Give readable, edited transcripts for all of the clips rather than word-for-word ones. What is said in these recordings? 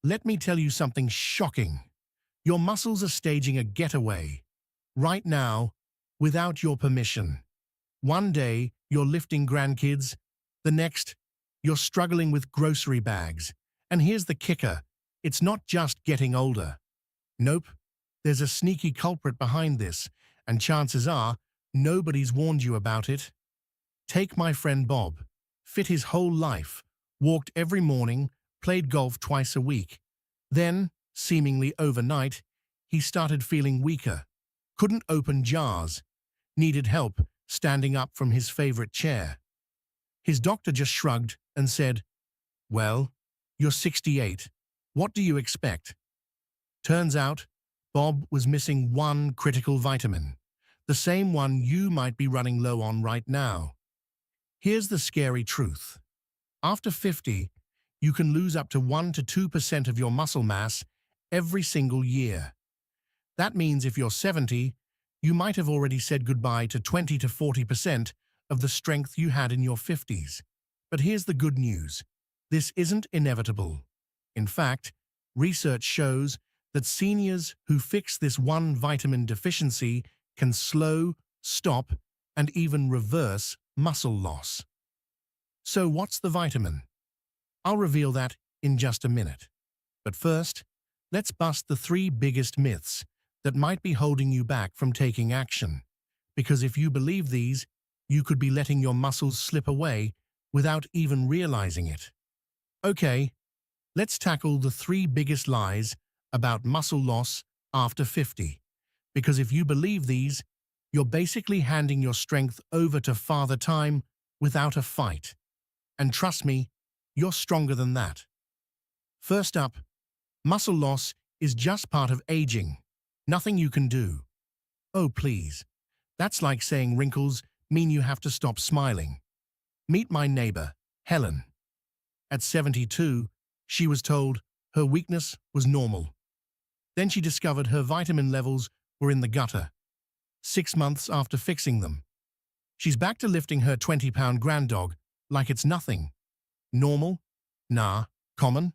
Let me tell you something shocking. Your muscles are staging a getaway. Right now, without your permission. One day, you're lifting grandkids. The next, you're struggling with grocery bags. And here's the kicker. It's not just getting older. Nope. There's a sneaky culprit behind this, and chances are, nobody's warned you about it. Take my friend Bob. Fit his whole life, walked every morning, played golf twice a week. Then, seemingly overnight, he started feeling weaker, couldn't open jars, needed help standing up from his favorite chair. His doctor just shrugged and said, "Well, you're 68. What do you expect?" Turns out, Bob was missing one critical vitamin, the same one you might be running low on right now. Here's the scary truth. After 50, you can lose up to 1 to 2% of your muscle mass every single year. That means if you're 70, you might have already said goodbye to 20 to 40% of the strength you had in your 50s. But here's the good news. This isn't inevitable. In fact, research shows that seniors who fix this one vitamin deficiency can slow, stop, and even reverse muscle loss. So what's the vitamin? I'll reveal that in just a minute. But first, let's bust the 3 biggest myths that might be holding you back from taking action. Because if you believe these, you could be letting your muscles slip away without even realizing it. Okay, let's tackle the 3 biggest lies about muscle loss after 50. Because if you believe these, you're basically handing your strength over to Father Time without a fight. And trust me, you're stronger than that. First up, muscle loss is just part of aging. Nothing you can do. Oh, please. That's like saying wrinkles mean you have to stop smiling. Meet my neighbor, Helen. At 72, she was told her weakness was normal. Then she discovered her vitamin levels were in the gutter. 6 months after fixing them, she's back to lifting her 20-pound granddog like it's nothing. Normal? Nah. Common?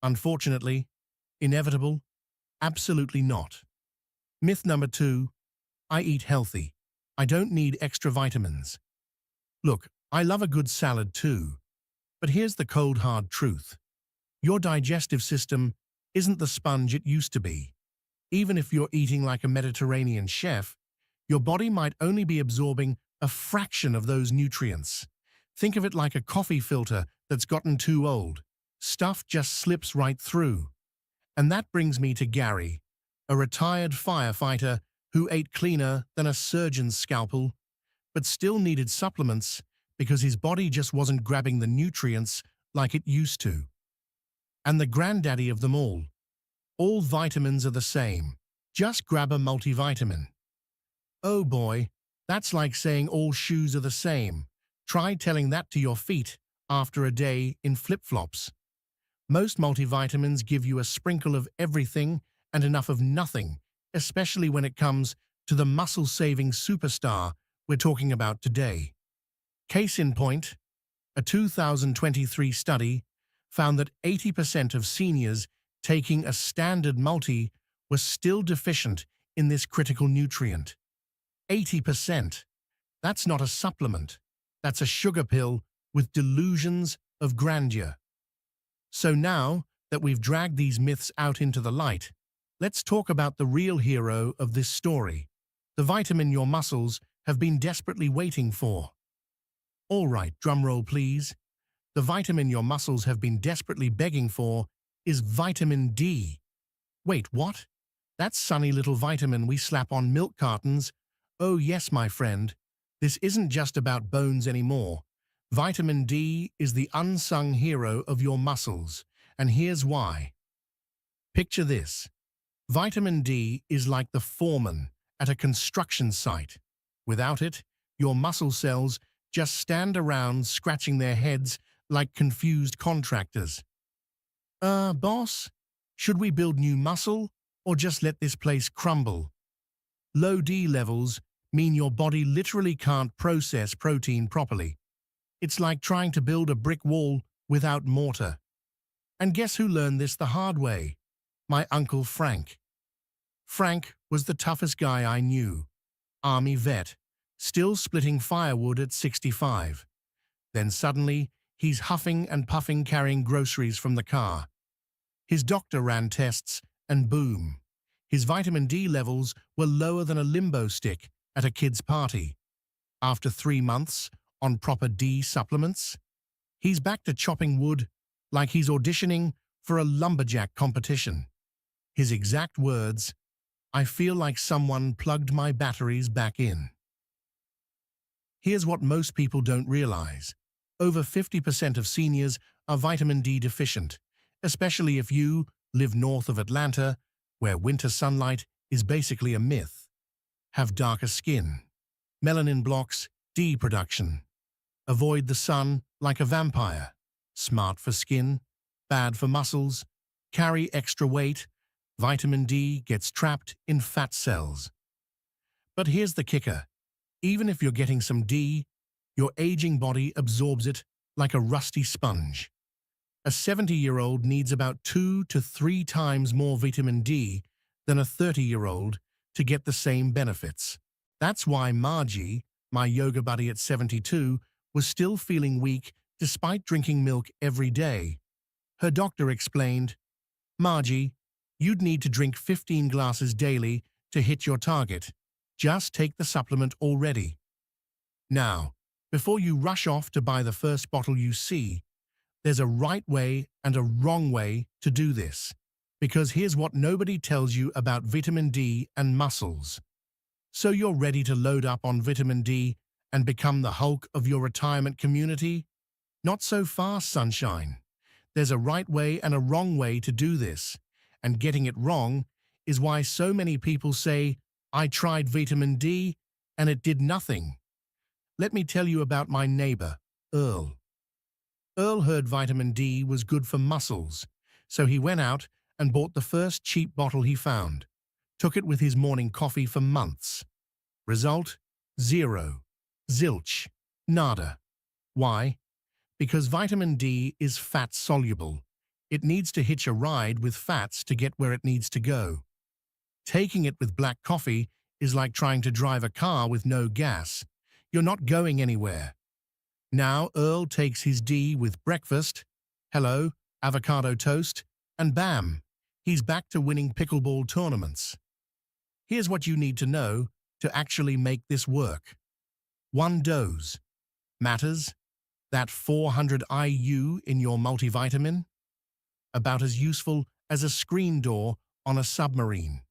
Unfortunately. Inevitable? Absolutely not. Myth number 2, I eat healthy. I don't need extra vitamins. Look, I love a good salad too. But here's the cold hard truth. Your digestive system isn't the sponge it used to be. Even if you're eating like a Mediterranean chef, your body might only be absorbing a fraction of those nutrients. Think of it like a coffee filter that's gotten too old. Stuff just slips right through. And that brings me to Gary, a retired firefighter who ate cleaner than a surgeon's scalpel, but still needed supplements because his body just wasn't grabbing the nutrients like it used to. And the granddaddy of them all vitamins are the same. Just grab a multivitamin. Oh boy, that's like saying all shoes are the same. Try telling that to your feet after a day in flip-flops. Most multivitamins give you a sprinkle of everything and enough of nothing, especially when it comes to the muscle-saving superstar we're talking about today. Case in point, a 2023 study found that 80% of seniors taking a standard multi were still deficient in this critical nutrient. 80%. That's not a supplement. That's a sugar pill with delusions of grandeur. So now that we've dragged these myths out into the light, let's talk about the real hero of this story, the vitamin your muscles have been desperately waiting for. All right, drumroll please. The vitamin your muscles have been desperately begging for is vitamin D. Wait, what? That sunny little vitamin we slap on milk cartons? Oh yes, my friend. This isn't just about bones anymore. Vitamin D is the unsung hero of your muscles, and here's why. Picture this. Vitamin D is like the foreman at a construction site. Without it, your muscle cells just stand around scratching their heads like confused contractors. Boss, should we build new muscle or just let this place crumble? Low D levels mean your body literally can't process protein properly. It's like trying to build a brick wall without mortar. And guess who learned this the hard way? My uncle Frank. Frank was the toughest guy I knew. Army vet, still splitting firewood at 65. Then suddenly, he's huffing and puffing carrying groceries from the car. His doctor ran tests, and boom. His vitamin D levels were lower than a limbo stick at a kid's party. After 3 months on proper D supplements, he's back to chopping wood like he's auditioning for a lumberjack competition. His exact words, "I feel like someone plugged my batteries back in." Here's what most people don't realize. Over 50% of seniors are vitamin D deficient, especially if you live north of Atlanta, where winter sunlight is basically a myth. Have darker skin. Melanin blocks D production. Avoid the sun like a vampire. Smart for skin, bad for muscles. Carry extra weight. Vitamin D gets trapped in fat cells. But here's the kicker. Even if you're getting some D, your aging body absorbs it like a rusty sponge. A 70-year-old needs about 2 to 3 times more vitamin D than a 30-year-old to get the same benefits. That's why Margie, my yoga buddy at 72, was still feeling weak despite drinking milk every day. Her doctor explained, "Margie, you'd need to drink 15 glasses daily to hit your target. Just take the supplement already." Now, before you rush off to buy the first bottle you see, there's a right way and a wrong way to do this. Because here's what nobody tells you about vitamin D and muscles. So you're ready to load up on vitamin D and become the Hulk of your retirement community? Not so fast, sunshine. There's a right way and a wrong way to do this, and getting it wrong is why so many people say, "I tried vitamin D and it did nothing." Let me tell you about my neighbor, Earl. Earl heard vitamin D was good for muscles, so he went out and bought the first cheap bottle he found. Took it with his morning coffee for months. Result? Zero. Zilch. Nada. Why? Because vitamin D is fat-soluble. It needs to hitch a ride with fats to get where it needs to go. Taking it with black coffee is like trying to drive a car with no gas. You're not going anywhere. Now Earl takes his D with breakfast, hello, avocado toast, and bam, he's back to winning pickleball tournaments. Here's what you need to know to actually make this work. 1 dose. Matters? That 400 IU in your multivitamin? About as useful as a screen door on a submarine.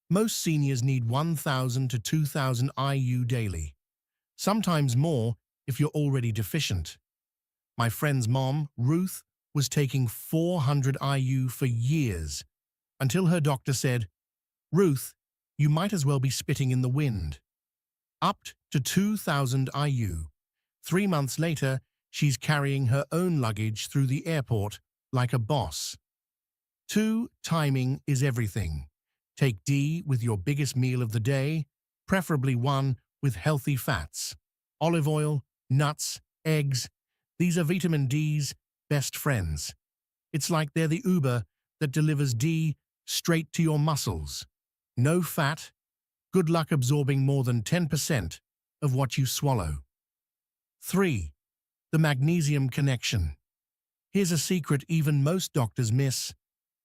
Most seniors need 1,000 to 2,000 IU daily. Sometimes more if you're already deficient. My friend's mom, Ruth, was taking 400 IU for years, until her doctor said, "Ruth, you might as well be spitting in the wind." Upped to 2,000 IU. 3 months later, she's carrying her own luggage through the airport like a boss. 2, timing is everything. Take D with your biggest meal of the day, preferably one with healthy fats. Olive oil, nuts, eggs, these are vitamin D's best friends. It's like they're the Uber that delivers D straight to your muscles. No fat, good luck absorbing more than 10% of what you swallow. 3. The magnesium connection. Here's a secret even most doctors miss.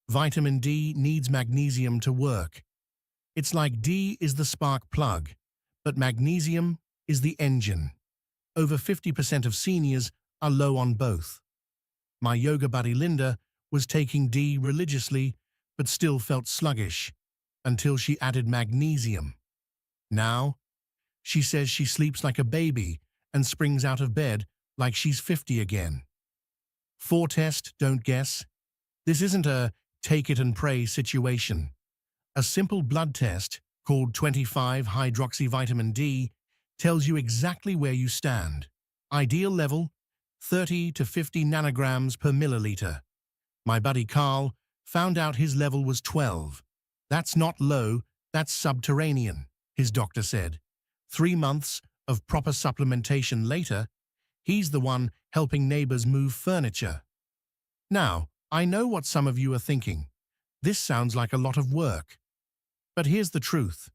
Vitamin D needs magnesium to work. It's like D is the spark plug, but magnesium is the engine. Over 50% of seniors are low on both. My yoga buddy Linda was taking D religiously, but still felt sluggish, until she added magnesium. Now, she says she sleeps like a baby and springs out of bed like she's 50 again. 4 test, don't guess. This isn't a take it and pray situation. A simple blood test, called 25-hydroxyvitamin D, tells you exactly where you stand. Ideal level, 30 to 50 nanograms per milliliter. My buddy Carl found out his level was 12. That's not low, that's subterranean, his doctor said. 3 months of proper supplementation later, he's the one helping neighbors move furniture. Now, I know what some of you are thinking. This sounds like a lot of work. But here's the truth.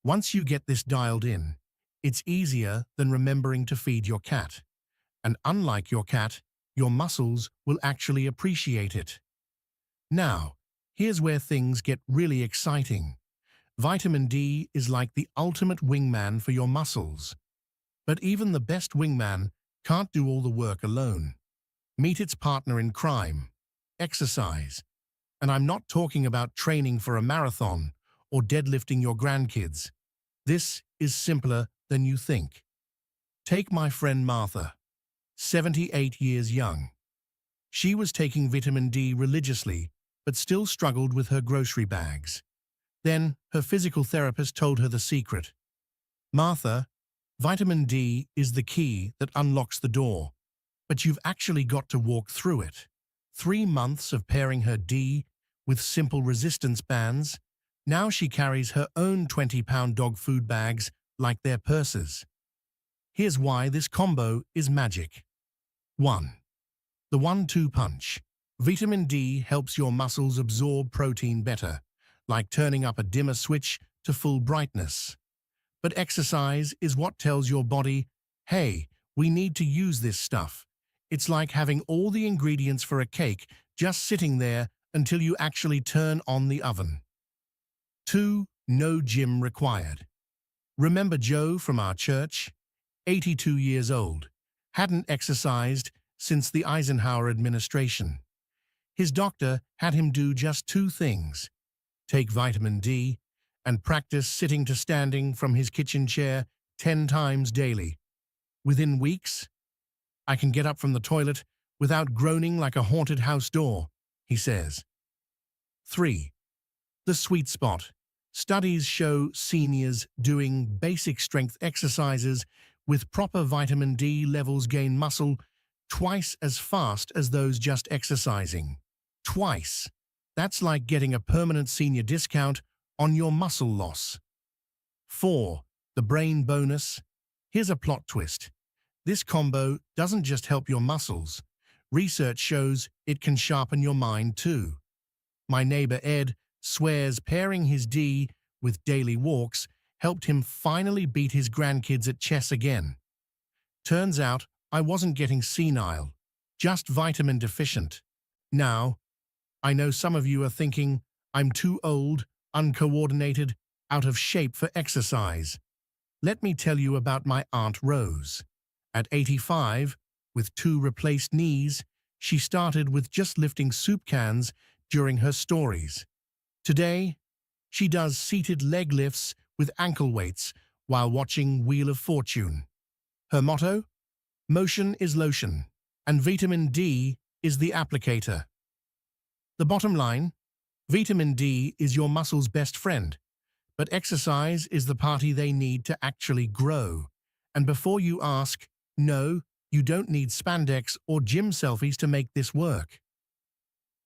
Once you get this dialed in, it's easier than remembering to feed your cat. And unlike your cat, your muscles will actually appreciate it. Now, here's where things get really exciting. Vitamin D is like the ultimate wingman for your muscles. But even the best wingman can't do all the work alone. Meet its partner in crime, exercise. And I'm not talking about training for a marathon or deadlifting your grandkids. This is simpler than you think. Take my friend Martha, 78 years young. She was taking vitamin D religiously, but still struggled with her grocery bags. Then her physical therapist told her the secret. Martha, vitamin D is the key that unlocks the door, but you've actually got to walk through it. 3 months of pairing her D with simple resistance bands. Now she carries her own 20-pound dog food bags like they're purses. Here's why this combo is magic. 1. The 1-2 punch. Vitamin D helps your muscles absorb protein better, like turning up a dimmer switch to full brightness. But exercise is what tells your body, hey, we need to use this stuff. It's like having all the ingredients for a cake just sitting there until you actually turn on the oven. 2. No gym required. Remember Joe from our church? 82 years old. Hadn't exercised since the Eisenhower administration. His doctor had him do just 2 things. Take vitamin D and practice sitting to standing from his kitchen chair 10 times daily. Within weeks, I can get up from the toilet without groaning like a haunted house door, he says. 3. The sweet spot. Studies show seniors doing basic strength exercises with proper vitamin D levels gain muscle twice as fast as those just exercising. Twice. That's like getting a permanent senior discount on your muscle loss. 4. The brain bonus. Here's a plot twist. This combo doesn't just help your muscles. Research shows it can sharpen your mind too. My neighbor Ed swears pairing his D with daily walks helped him finally beat his grandkids at chess again. Turns out I wasn't getting senile, just vitamin deficient. Now, I know some of you are thinking I'm too old, uncoordinated, out of shape for exercise. Let me tell you about my Aunt Rose. At 85, with 2 replaced knees, she started with just lifting soup cans during her stories. Today, she does seated leg lifts with ankle weights while watching Wheel of Fortune. Her motto? Motion is lotion, and vitamin D is the applicator. The bottom line? Vitamin D is your muscle's best friend, but exercise is the party they need to actually grow. And before you ask, no, you don't need spandex or gym selfies to make this work.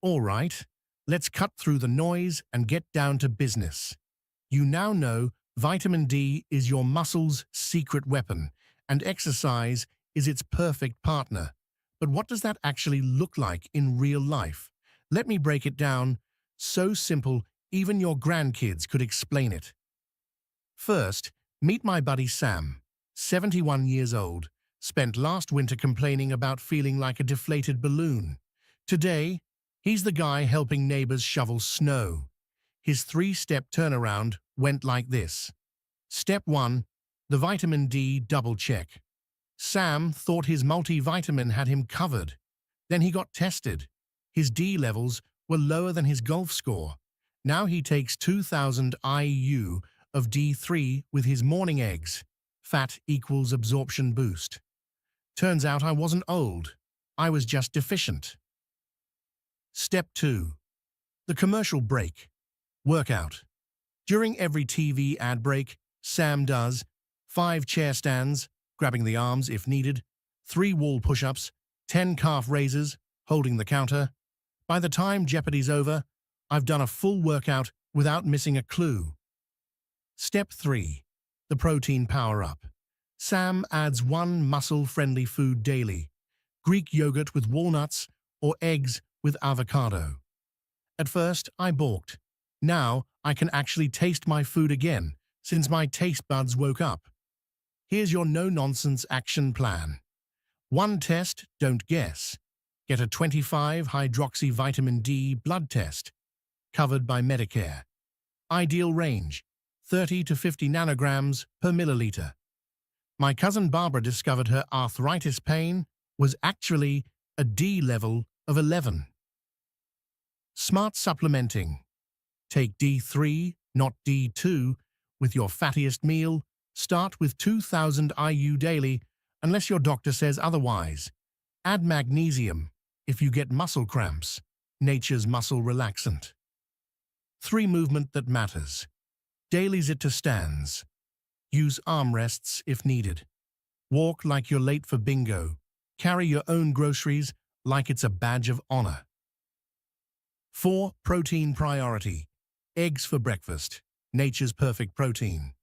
All right, let's cut through the noise and get down to business. You now know vitamin D is your muscle's secret weapon, and exercise is its perfect partner. But what does that actually look like in real life? Let me break it down. So simple, even your grandkids could explain it. First, meet my buddy Sam, 71 years old, spent last winter complaining about feeling like a deflated balloon. Today, he's the guy helping neighbors shovel snow. His 3-step turnaround went like this. Step 1, the vitamin D double check. Sam thought his multivitamin had him covered. Then he got tested. His D levels were lower than his golf score. Now he takes 2,000 IU of D3 with his morning eggs. Fat equals absorption boost. Turns out I wasn't old. I was just deficient. Step 2. The commercial break. Workout. During every TV ad break, Sam does 5 chair stands, grabbing the arms if needed, 3 wall push-ups, 10 calf raises, holding the counter. By the time Jeopardy's over, I've done a full workout without missing a clue. Step 3. The protein power-up. Sam adds 1 muscle-friendly food daily. Greek yogurt with walnuts or eggs with avocado. At first, I balked. Now, I can actually taste my food again, since my taste buds woke up. Here's your no-nonsense action plan. 1 test, don't guess. Get a 25-hydroxy vitamin D blood test, covered by Medicare. Ideal range, 30 to 50 nanograms per milliliter. My cousin Barbara discovered her arthritis pain was actually a D level of 11. Smart supplementing. Take D3, not D2, with your fattiest meal. Start with 2000 IU daily, unless your doctor says otherwise. Add magnesium if you get muscle cramps. Nature's muscle relaxant. 3 movement that matters. Daily sit to stands. Use armrests if needed. Walk like you're late for bingo. Carry your own groceries like it's a badge of honor. 4. Protein priority. Eggs for breakfast. Nature's perfect protein.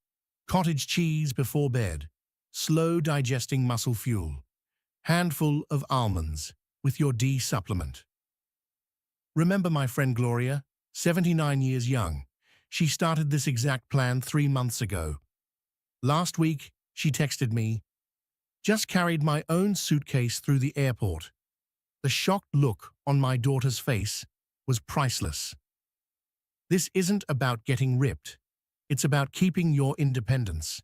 Cottage cheese before bed. Slow digesting muscle fuel. Handful of almonds with your D supplement. Remember my friend Gloria, 79 years young. She started this exact plan 3 months ago. Last week, she texted me, "Just carried my own suitcase through the airport." The shocked look on my daughter's face was priceless. This isn't about getting ripped. It's about keeping your independence,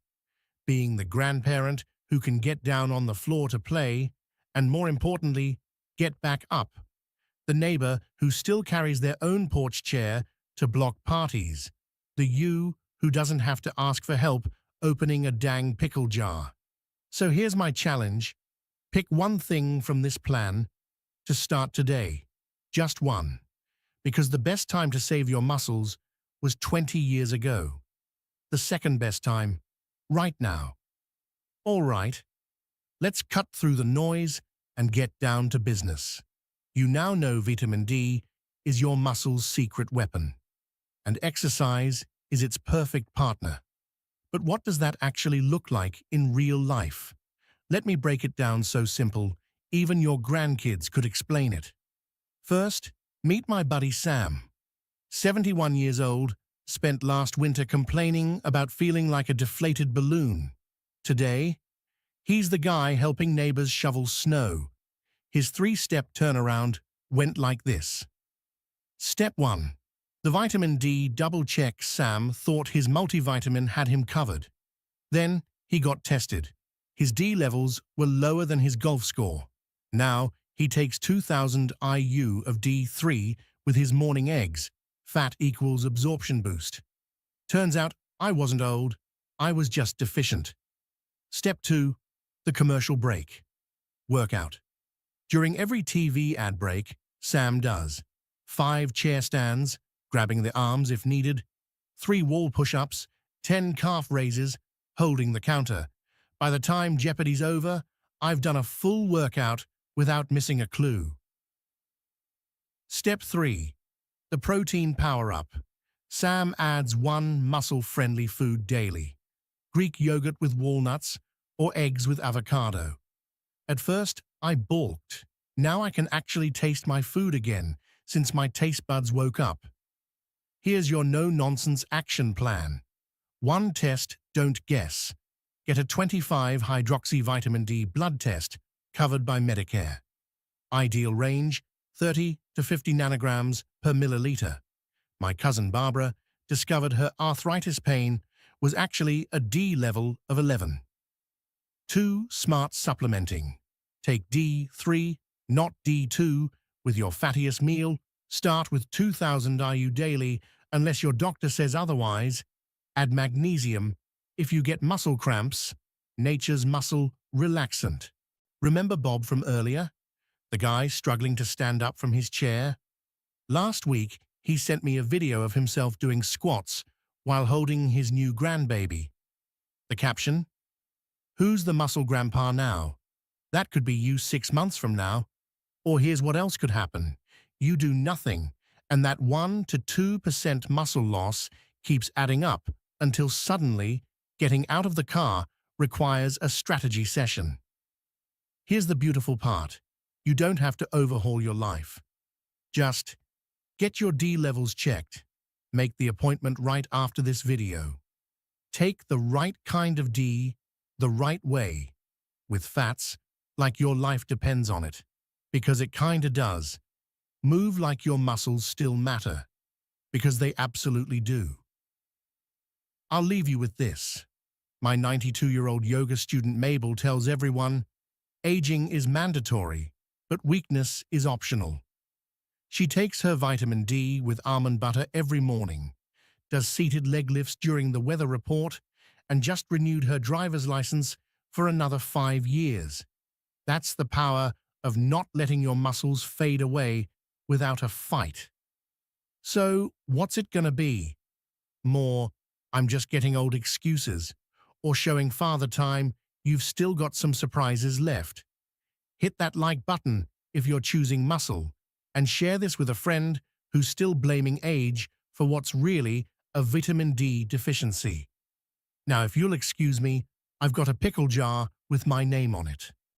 being the grandparent who can get down on the floor to play, and more importantly, get back up. The neighbor who still carries their own porch chair to block parties. The you who doesn't have to ask for help opening a dang pickle jar. So here's my challenge. Pick one thing from this plan to start today. Just one. Because the best time to save your muscles was 20 years ago. The second best time, right now. All right, let's cut through the noise and get down to business. You now know vitamin D is your muscle's secret weapon, and exercise is its perfect partner. But what does that actually look like in real life? Let me break it down so simple, even your grandkids could explain it. First, meet my buddy Sam. 71 years old, spent last winter complaining about feeling like a deflated balloon. Today, he's the guy helping neighbors shovel snow. His 3-step turnaround went like this. Step 1. The vitamin D double-check. Sam thought his multivitamin had him covered. Then he got tested. His D levels were lower than his golf score. Now he takes 2000 IU of D3 with his morning eggs. Fat equals absorption boost. Turns out I wasn't old, I was just deficient. Step 2. The commercial break. Workout. During every TV ad break, Sam does 5 chair stands, grabbing the arms if needed, 3 wall push-ups, 10 calf raises, holding the counter. By the time Jeopardy's over, I've done a full workout without missing a clue. Step 3. The protein power-up. Sam adds 1 muscle-friendly food daily. Greek yogurt with walnuts or eggs with avocado. At first, I balked. Now I can actually taste my food again, since my taste buds woke up. Here's your no-nonsense action plan. 1 test, don't guess. Get a 25-hydroxy vitamin D blood test, covered by Medicare. Ideal range, 30 to 50 nanograms per milliliter. My cousin Barbara discovered her arthritis pain was actually a D level of 11. 2. Smart supplementing. Take D3, not D2, with your fattiest meal. Start with 2000 IU daily, unless your doctor says otherwise. Add magnesium if you get muscle cramps. Nature's muscle relaxant. Remember Bob from earlier? The guy struggling to stand up from his chair? Last week, he sent me a video of himself doing squats while holding his new grandbaby. The caption? Who's the muscle grandpa now? That could be you 6 months from now. Or here's what else could happen. You do nothing, and that 1 to 2% muscle loss keeps adding up until suddenly getting out of the car requires a strategy session. Here's the beautiful part. You don't have to overhaul your life. Just get your D levels checked. Make the appointment right after this video. Take the right kind of D the right way, with fats, like your life depends on it, because it kinda does. Move like your muscles still matter, because they absolutely do. I'll leave you with this. My 92-year-old yoga student Mabel tells everyone, aging is mandatory, but weakness is optional. She takes her vitamin D with almond butter every morning, does seated leg lifts during the weather report, and just renewed her driver's license for another 5 years. That's the power of not letting your muscles fade away without a fight. So, what's it gonna be? More, I'm just getting old excuses, or showing Father Time you've still got some surprises left? Hit that like button if you're choosing muscle, and share this with a friend who's still blaming age for what's really a vitamin D deficiency. Now, if you'll excuse me, I've got a pickle jar with my name on it.